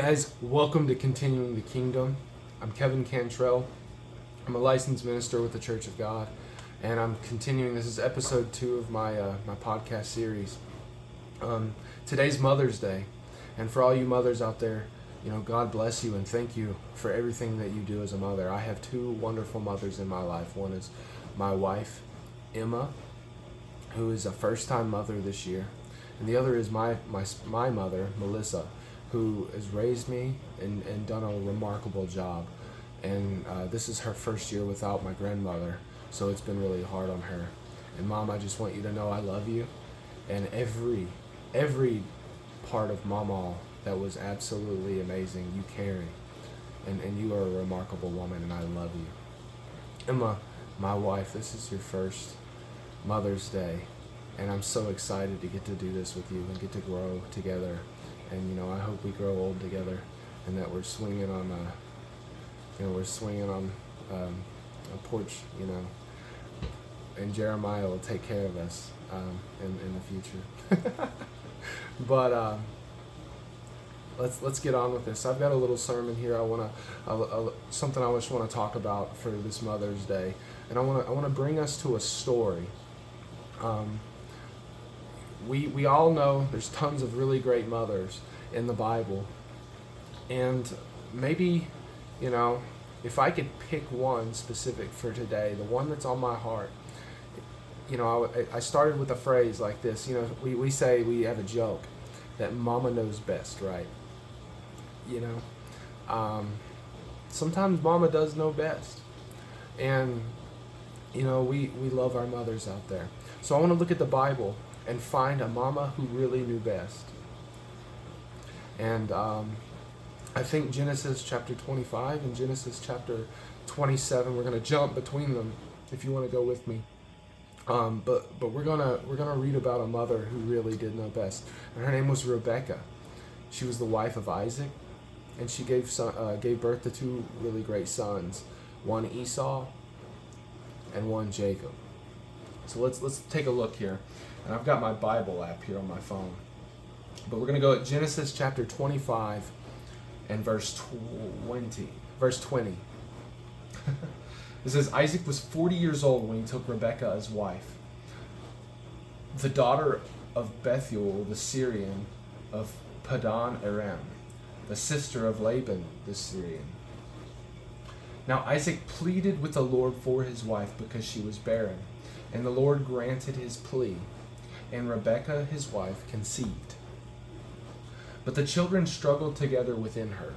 Guys, welcome to Continuing the Kingdom. I'm Kevin Cantrell. I'm a licensed minister with the Church of God, and I'm continuing. This is episode 2 of my podcast series. Today's Mother's Day, and for all you mothers out there, God bless you and thank you for everything that you do as a mother. I have 2 wonderful mothers in my life. One is my wife, Emma, who is a first-time mother this year, and the other is my mother, Melissa, who has raised me and done a remarkable job. And this is her first year without my grandmother, so it's been really hard on her. And Mom, I just want you to know I love you, and every part of Momma that was absolutely amazing, you carry. And you are a remarkable woman, and I love you. Emma, my wife, this is your first Mother's Day, and I'm so excited to get to do this with you and get to grow together. And I hope we grow old together, and that we're swinging on a porch, and Jeremiah will take care of us in the future. But let's get on with this. I've got a little sermon here. Something I just want to talk about for this Mother's Day, and I want to bring us to a story. We all know there's tons of really great mothers in the Bible, and maybe, if I could pick one specific for today, the one that's on my heart, I started with a phrase like this. We say, we have a joke that Mama knows best, right? Sometimes Mama does know best, and we love our mothers out there. So I want to look at the Bible and find a mama who really knew best. And I think Genesis chapter 25 and Genesis chapter 27, we're going to jump between them if you want to go with me. But we're gonna read about a mother who really did know best, and her name was Rebecca. She was the wife of Isaac, and she gave birth to 2 really great sons, one Esau and one Jacob. So let's take a look here. And I've got my Bible app here on my phone. But we're going to go at Genesis chapter 25 and verse 20. It says, Isaac was 40 years old when he took Rebekah as wife, the daughter of Bethuel the Syrian of Padan Aram, the sister of Laban the Syrian. Now Isaac pleaded with the Lord for his wife because she was barren, and the Lord granted his plea, and Rebekah his wife conceived. But the children struggled together within her,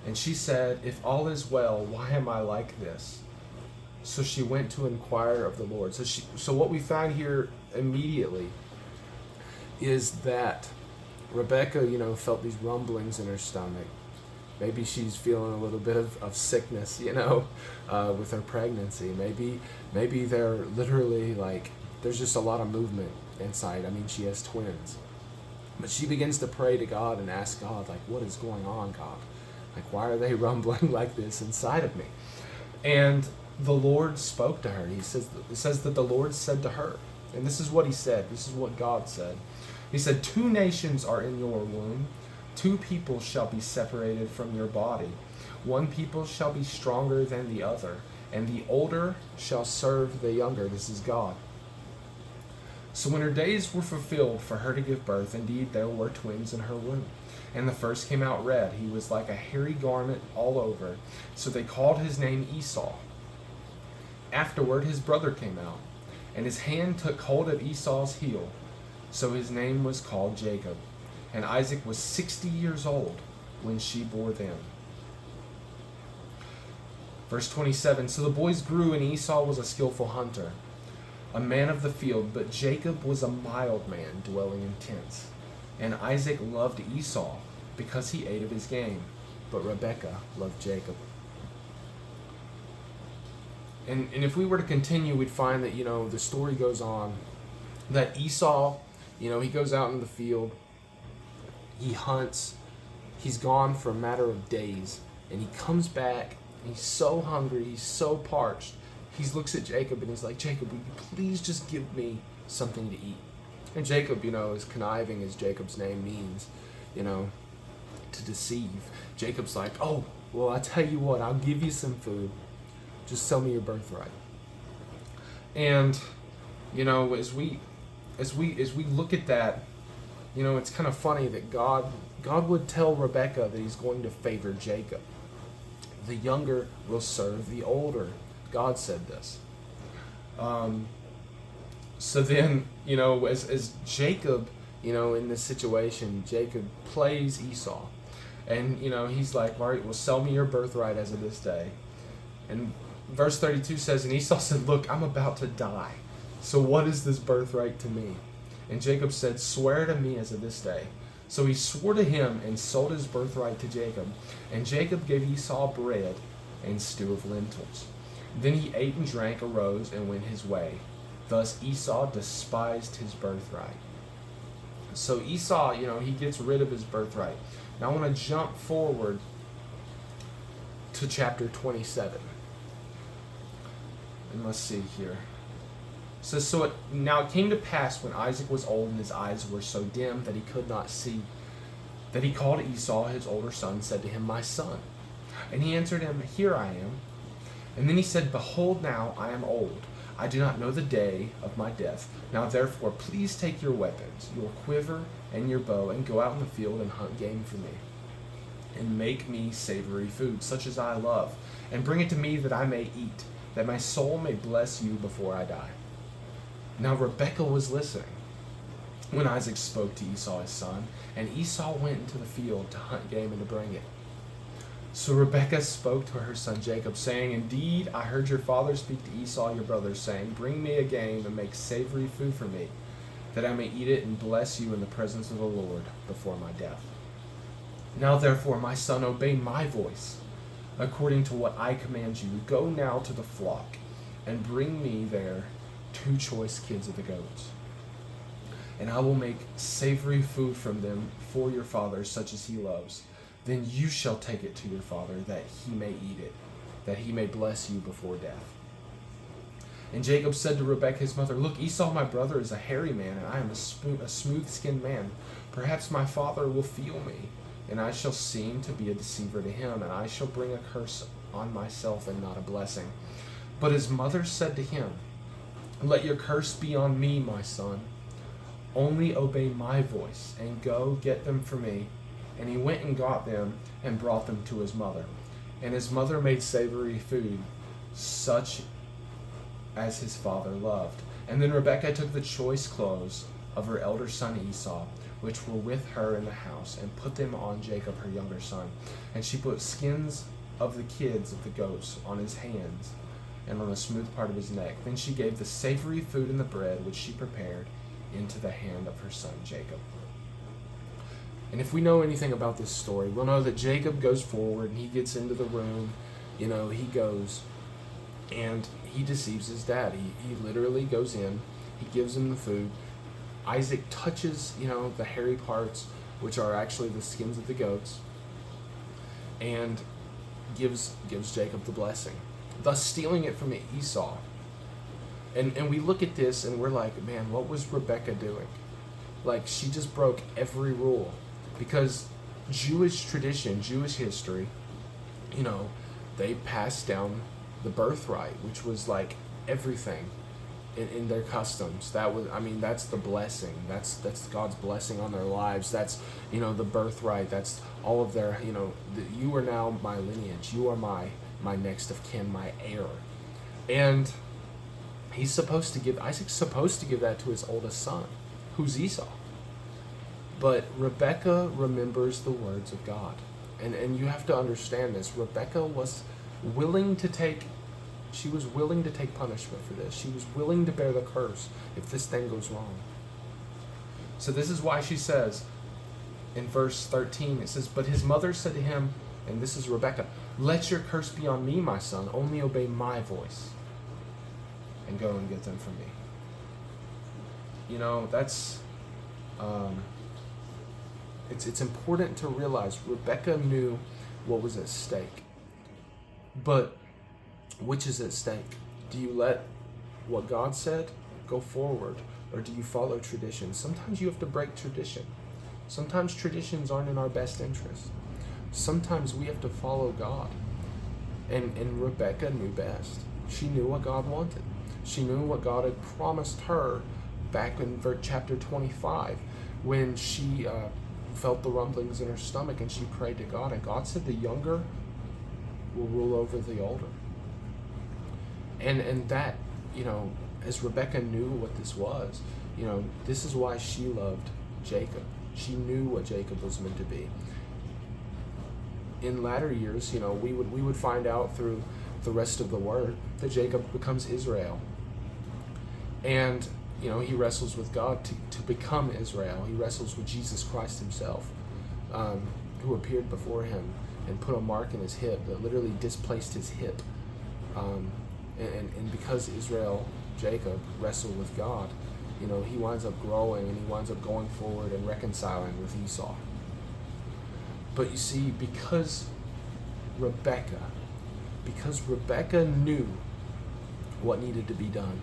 and she said, if all is well, why am I like this? So she went to inquire of the Lord. So what we find here immediately is that Rebekah, felt these rumblings in her stomach. Maybe she's feeling a little bit of sickness, with her pregnancy. Maybe they're literally there's just a lot of movement inside. I mean, she has twins. But she begins to pray to God and ask God, what is going on, God? Why are they rumbling like this inside of me? And the Lord spoke to her. It says that the Lord said to her, and this is what he said. This is what God said. He said, 2 nations are in your womb. 2 people shall be separated from your body. 1 people shall be stronger than the other, and the older shall serve the younger. This is God. So when her days were fulfilled for her to give birth, indeed there were twins in her womb. And the first came out red. He was like a hairy garment all over. So they called his name Esau. Afterward his brother came out, and his hand took hold of Esau's heel. So his name was called Jacob. And Isaac was 60 years old when she bore them. Verse 27, so the boys grew, and Esau was a skillful hunter, a man of the field, but Jacob was a mild man, dwelling in tents. And Isaac loved Esau because he ate of his game, but Rebekah loved Jacob. And if we were to continue, we'd find that, the story goes on, that Esau, he goes out in the field, he hunts, he's gone for a matter of days, and he comes back, and he's so hungry, he's so parched. He looks at Jacob and he's like, Jacob, will you please just give me something to eat? And Jacob, as conniving as Jacob's name means, to deceive. Jacob's like, oh, well, I tell you what, I'll give you some food. Just sell me your birthright. And, as we look at that, it's kind of funny that God would tell Rebekah that he's going to favor Jacob. The younger will serve the older. God said this. So then, as Jacob, in this situation, Jacob plays Esau. And, he's like, all right, well, sell me your birthright as of this day. And verse 32 says, and Esau said, look, I'm about to die. So what is this birthright to me? And Jacob said, swear to me as of this day. So he swore to him and sold his birthright to Jacob. And Jacob gave Esau bread and stew of lentils. Then he ate and drank, arose, and went his way. Thus Esau despised his birthright. So Esau, he gets rid of his birthright. Now I want to jump forward to chapter 27. And let's see here. Now it came to pass when Isaac was old and his eyes were so dim that he could not see, that he called Esau, his older son, and said to him, my son. And he answered him, here I am. And then he said, behold, now I am old. I do not know the day of my death. Now therefore, please take your weapons, your quiver and your bow, and go out in the field and hunt game for me. And make me savory food, such as I love, and bring it to me that I may eat, that my soul may bless you before I die. Now Rebekah was listening when Isaac spoke to Esau his son, and Esau went into the field to hunt game and to bring it. So Rebekah spoke to her son Jacob, saying, indeed, I heard your father speak to Esau your brother, saying, bring me a game and make savory food for me, that I may eat it and bless you in the presence of the Lord before my death. Now therefore, my son, obey my voice, according to what I command you. Go now to the flock, and bring me there 2 choice kids of the goats. And I will make savory food from them for your father, such as he loves. Then you shall take it to your father, that he may eat it, that he may bless you before death. And Jacob said to Rebekah his mother, look, Esau my brother is a hairy man, and I am a smooth-skinned man. Perhaps my father will feel me, and I shall seem to be a deceiver to him, and I shall bring a curse on myself and not a blessing. But his mother said to him, let your curse be on me, my son. Only obey my voice, and go get them for me. And he went and got them, and brought them to his mother. And his mother made savory food, such as his father loved. And then Rebekah took the choice clothes of her elder son Esau, which were with her in the house, and put them on Jacob her younger son. And she put skins of the kids of the goats on his hands, and on the smooth part of his neck. Then she gave the savory food and the bread which she prepared into the hand of her son Jacob. And if we know anything about this story, we'll know that Jacob goes forward and he gets into the room. He goes and he deceives his dad. He literally goes in, he gives him the food. Isaac touches, the hairy parts, which are actually the skins of the goats, and gives Jacob the blessing, thus stealing it from Esau. And we look at this and we're like, man, what was Rebekah doing? Like, she just broke every rule. Because Jewish tradition, Jewish history, they passed down the birthright, which was like everything in their customs. That's the blessing. That's God's blessing on their lives. That's, the birthright. That's all of their, you are now my lineage. You are my next of kin, my heir. And Isaac's supposed to give that to his oldest son, who's Esau. But Rebekah remembers the words of God. And you have to understand this. Rebekah was willing to take punishment for this. She was willing to bear the curse if this thing goes wrong. So this is why she says in verse 13, it says, but his mother said to him, and this is Rebekah, let your curse be on me, my son. Only obey my voice and go and get them for me. That's... It's important to realize Rebekah knew what was at stake. But which is at stake? Do you let what God said go forward, or do you follow tradition? Sometimes you have to break tradition. Sometimes traditions aren't in our best interest. sometimes we have to follow God. And Rebecca knew best. She knew what God wanted. She knew what God had promised her back in chapter 25 when she felt the rumblings in her stomach and she prayed to God. And God said the younger will rule over the older. And that, as Rebecca knew what this was, this is why she loved Jacob. She knew what Jacob was meant to be. In latter years, we would find out through the rest of the word that Jacob becomes Israel. And, he wrestles with God to become Israel. He wrestles with Jesus Christ himself, who appeared before him and put a mark in his hip that literally displaced his hip. And because Jacob, wrestled with God, he winds up growing and he winds up going forward and reconciling with Esau. But you see, because Rebecca knew what needed to be done,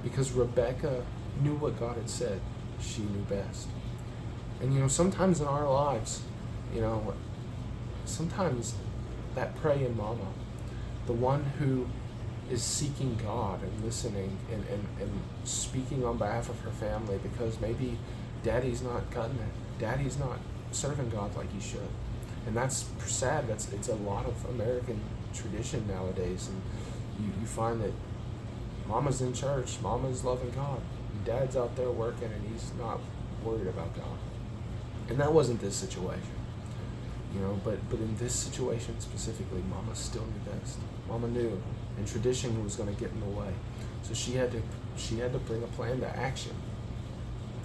because Rebecca knew what God had said, she knew best. And sometimes in our lives, sometimes that praying mama, the one who is seeking God and listening and speaking on behalf of her family, because maybe daddy's not cutting it, daddy's not serving God like he should. And that's sad. It's a lot of American tradition nowadays, and you find that mama's in church, mama's loving God, and dad's out there working and he's not worried about God. And that wasn't this situation, but in this situation specifically, mama still knew best. Mama knew, and tradition was going to get in the way. So she had to bring a plan to action.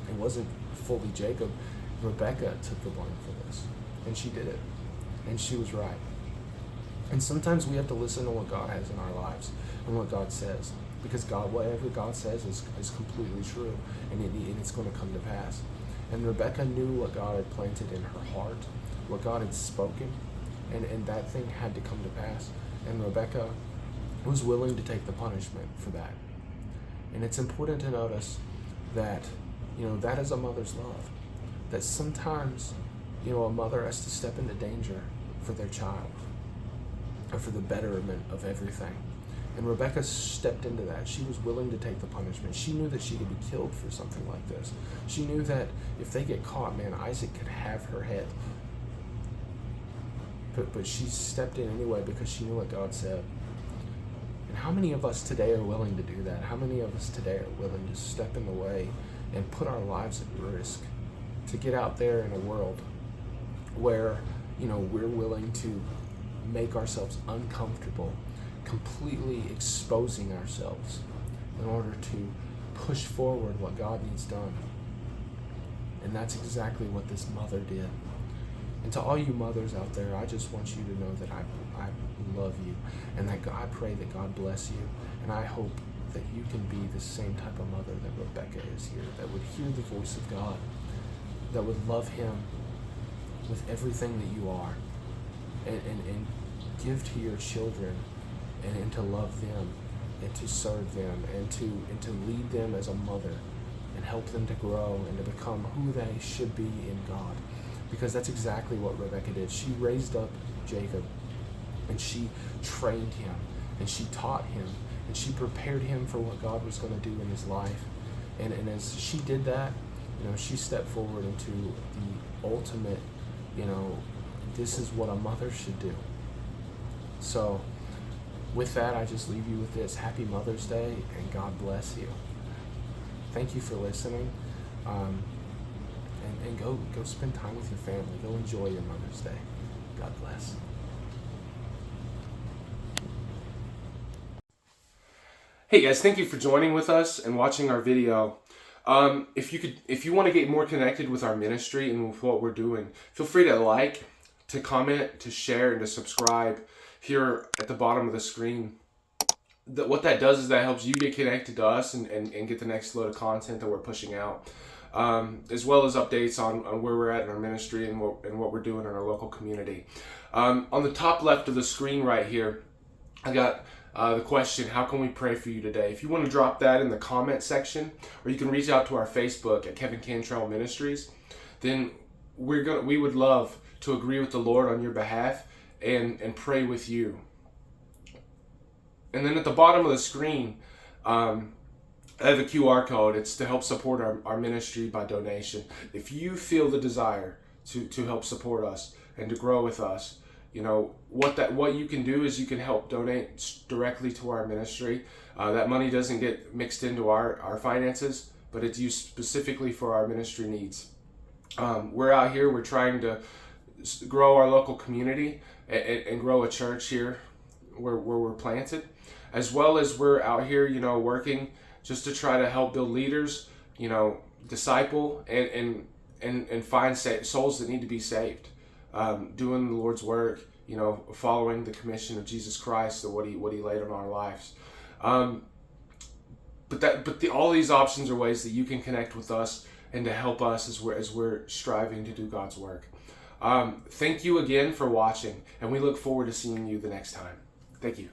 It wasn't fully Jacob. Rebecca took the blame for this, and she did it, and she was right. And sometimes we have to listen to what God has in our lives and what God says, because whatever God says is completely true, and it's going to come to pass. And Rebecca knew what God had planted in her heart, what God had spoken, and that thing had to come to pass. And Rebecca was willing to take the punishment for that. And it's important to notice that, that is a mother's love. That sometimes, a mother has to step into danger for their child, or for the betterment of everything. And Rebecca stepped into that. She was willing to take the punishment. She knew that she could be killed for something like this. She knew that if they get caught, Isaac could have her head. But she stepped in anyway because she knew what God said. And how many of us today are willing to do that? How many of us today are willing to step in the way and put our lives at risk to get out there in a world where, we're willing to make ourselves uncomfortable, completely exposing ourselves in order to push forward what God needs done? And that's exactly what this mother did. And to all you mothers out there, I just want you to know that I love you, and that I pray that God bless you, and I hope that you can be the same type of mother that Rebecca is here, that would hear the voice of God, that would love him with everything that you are, and give to your children, and to love them, and to serve them, and to lead them as a mother, and help them to grow and to become who they should be in God. Because that's exactly what Rebecca did. She raised up Jacob, and she trained him, and she taught him, and she prepared him for what God was going to do in his life. And as she did that, she stepped forward into the ultimate, this is what a mother should do. So with that, I just leave you with this. Happy Mother's Day, and God bless you. Thank you for listening. And go spend time with your family. Go enjoy your Mother's Day. God bless. Hey guys, thank you for joining with us and watching our video. If you want to get more connected with our ministry and with what we're doing, feel free to like, to comment, to share, and to subscribe here at the bottom of the screen. What that does is that helps you get connected to us and get the next load of content that we're pushing out, as well as updates on where we're at in our ministry and what we're doing in our local community. On the top left of the screen right here, I got the question, how can we pray for you today? If you want to drop that in the comment section, or you can reach out to our Facebook at Kevin Cantrell Ministries, then we would love to agree with the Lord on your behalf and pray with you. And then at the bottom of the screen, I have a QR code. It's to help support our ministry by donation. If you feel the desire to help support us and to grow with us, what you can do is you can help donate directly to our ministry. That money doesn't get mixed into our finances, but it's used specifically for our ministry needs. We're out here, we're trying to grow our local community and grow a church here where we're planted, as well as we're out here, working just to try to help build leaders, disciple and find souls that need to be saved. Doing the Lord's work, following the commission of Jesus Christ, what he laid on our lives. All these options are ways that you can connect with us and to help us as we're striving to do God's work. Thank you again for watching, and we look forward to seeing you the next time. Thank you.